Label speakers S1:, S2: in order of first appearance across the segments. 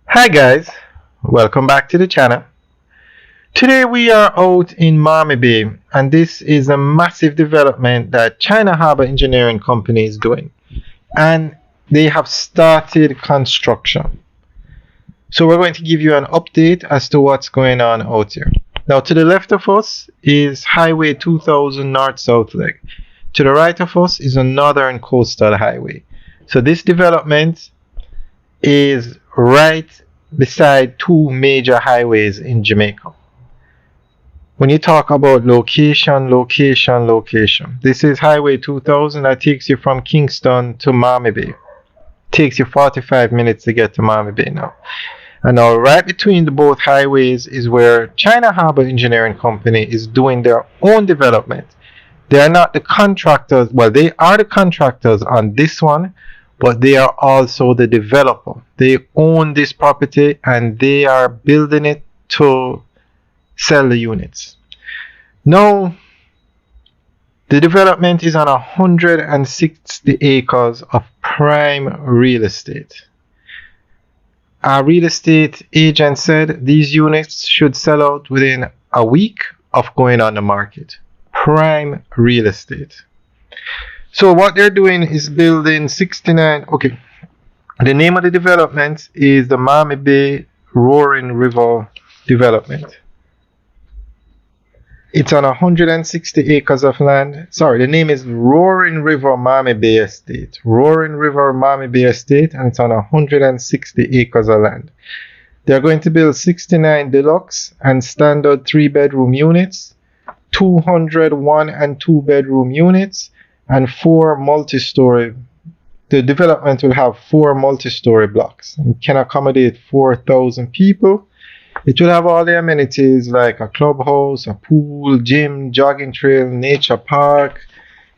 S1: Hi guys, welcome back to the channel. Today we are out in Mammee and this is a massive development that China Harbour Engineering Company is doing, and they have started construction. So we're going to give you an update as to what's going on out here. Now to the left of us is Highway 2000 North-South leg. To the right of us is a Northern Coastal Highway. So this development is right beside two major highways in Jamaica. When you talk about location, this is Highway 2000 that takes you from Kingston to Mammee Bay. Takes you 45 minutes to get to Mammee Bay now. And now right between the both highways is where China Harbour Engineering Company is doing their own development. They are not the contractors, well, they are the contractors on this one, but they are also the developer. They own this property and they are building it to sell the units. Now, the development is on 160 acres of prime real estate. Our real estate agent said these units should sell out within a week of going on the market. Prime real estate. So what they're doing is building 69. Okay, the name of the development is the Mammee Bay Roaring River Development. It's on 160 acres of land. Sorry, the name is Roaring River Mammee Bay Estate. Roaring River Mammee Bay Estate, and it's on 160 acres of land. They're going to build 69 deluxe and standard 3-bedroom units, 200 1 and 2-bedroom units, and 4 multi-story. The development will have 4 multi-story blocks and can accommodate 4,000 people. It will have all the amenities like a clubhouse, a pool, gym, jogging trail, nature park.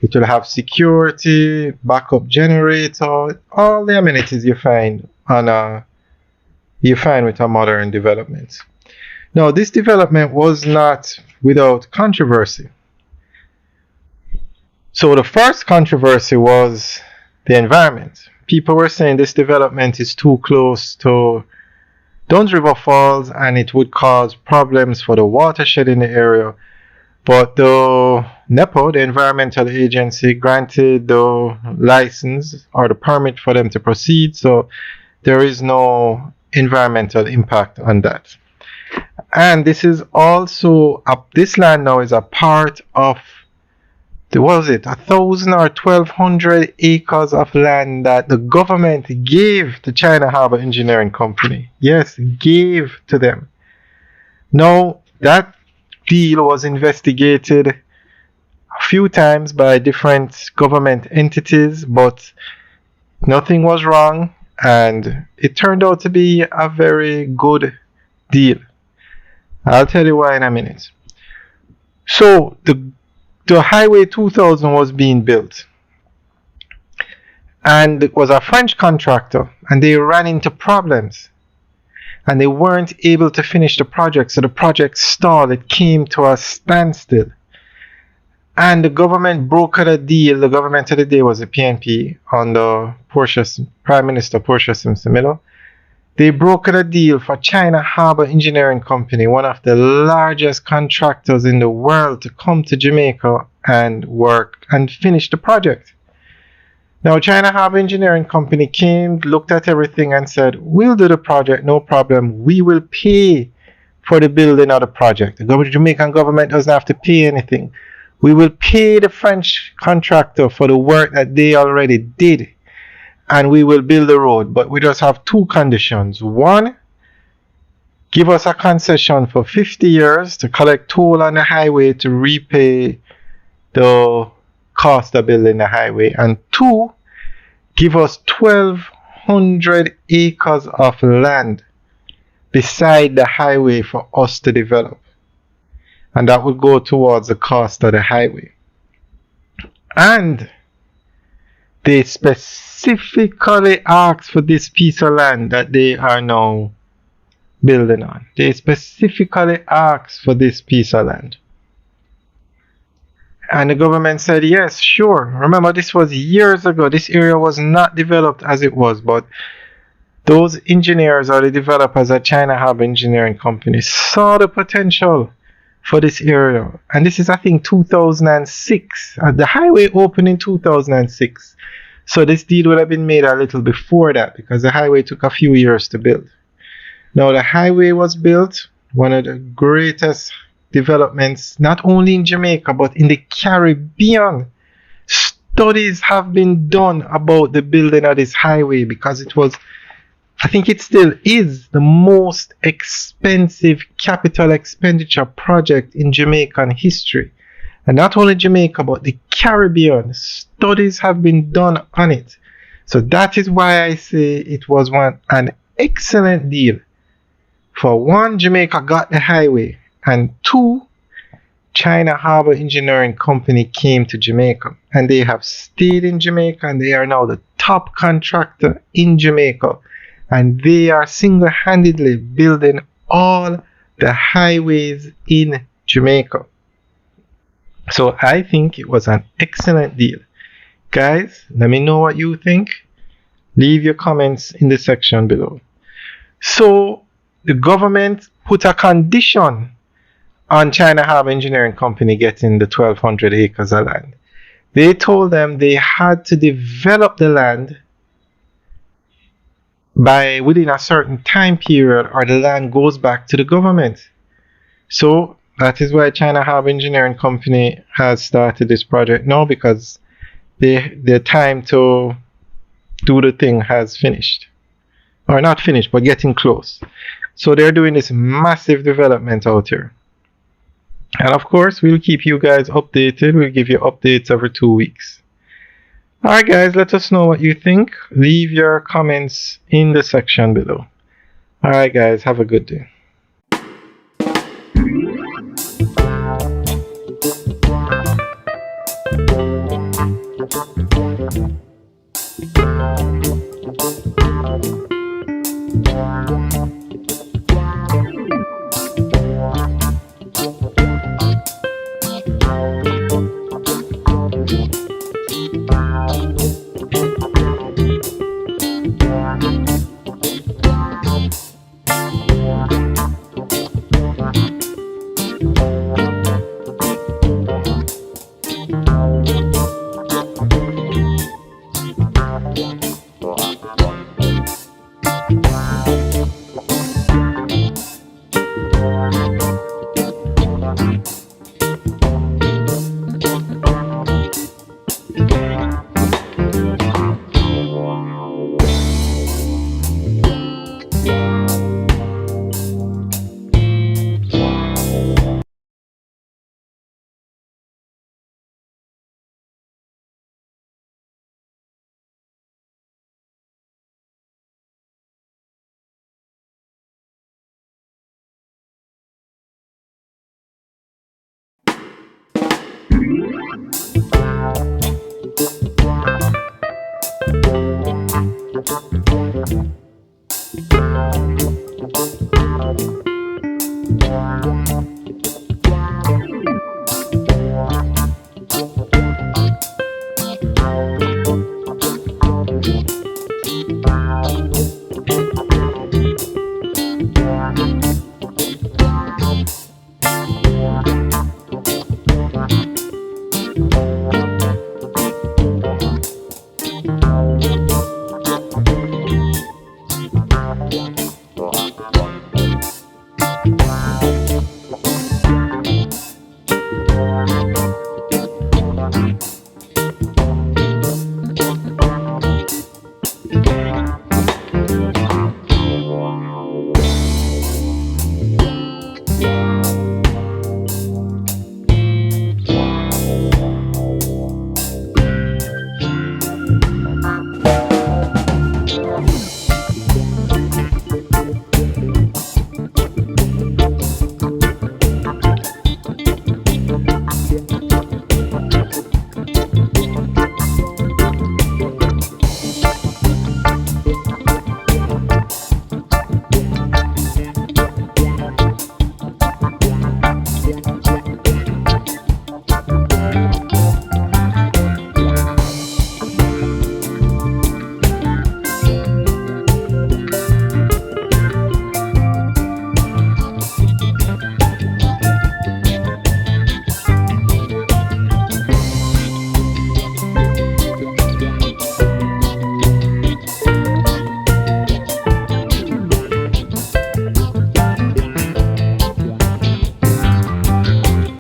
S1: It will have security, backup generator, all the amenities you find with a modern development. Now, this development was not without controversy. So the first controversy was the environment. People were saying this development is too close to Duns River Falls and it would cause problems for the watershed in the area. But the NEPA, the environmental agency, granted the license or the permit for them to proceed. So there is no environmental impact on that. And this is also, this land now is a part of, what was it, 1,000 or 1,200 acres of land that the government gave to China Harbour Engineering Company. Yes, gave to them. Now, that deal was investigated a few times by different government entities, but nothing was wrong, and it turned out to be a very good deal. I'll tell you why in a minute. So, the Highway 2000 was being built, and it was a French contractor, and they ran into problems and they weren't able to finish the project, so the project stalled. It came to a standstill, and the government brokered a deal. The government of the day was the PNP under Prime Minister Portia Simpson-Miller. They brokered a deal for China Harbour Engineering Company, one of the largest contractors in the world, to come to Jamaica and work and finish the project. Now, China Harbour Engineering Company came, looked at everything and said, we'll do the project, no problem. We will pay for the building of the project. The Jamaican government doesn't have to pay anything. We will pay the French contractor for the work that they already did, and we will build the road. But we just have 2 conditions. 1, give us a concession for 50 years to collect toll on the highway to repay the cost of building the highway. And 2, give us 1,200 acres of land beside the highway for us to develop. And that would go towards the cost of the highway. And they specifically asked for this piece of land that they are now building on. They specifically asked for this piece of land. And the government said, yes, sure. Remember, this was years ago. This area was not developed as it was, but Those engineers or the developers at China Harbor Engineering Company saw the potential for this area. And this is, I think, 2006. The highway opened in 2006. So this deal would have been made a little before that because the highway took a few years to build. Now the highway was built, one of the greatest developments, not only in Jamaica, but in the Caribbean. Studies have been done about the building of this highway because it was, I think it still is, the most expensive capital expenditure project in Jamaican history. And not only Jamaica, but the Caribbean. Studies have been done on it. So that is why I say it was an excellent deal. For one, Jamaica got the highway. And two, China Harbor Engineering Company came to Jamaica. And they have stayed in Jamaica and they are now the top contractor in Jamaica. And they are single-handedly building all the highways in Jamaica. So I think it was an excellent deal. Guys, let me know what you think. Leave your comments in the section below. So the government put a condition on China Harbor Engineering Company getting the 1,200 acres of land. They told them they had to develop the land by within a certain time period or the land goes back to the government. So that is why China Harbor Engineering Company has started this project now, because their time to do the thing has finished. Or not finished, but getting close. So they're doing this massive development out here. And of course, we'll keep you guys updated. We'll give you updates every 2 weeks. Alright guys, let us know what you think. Leave your comments in the section below. Alright guys, have a good day.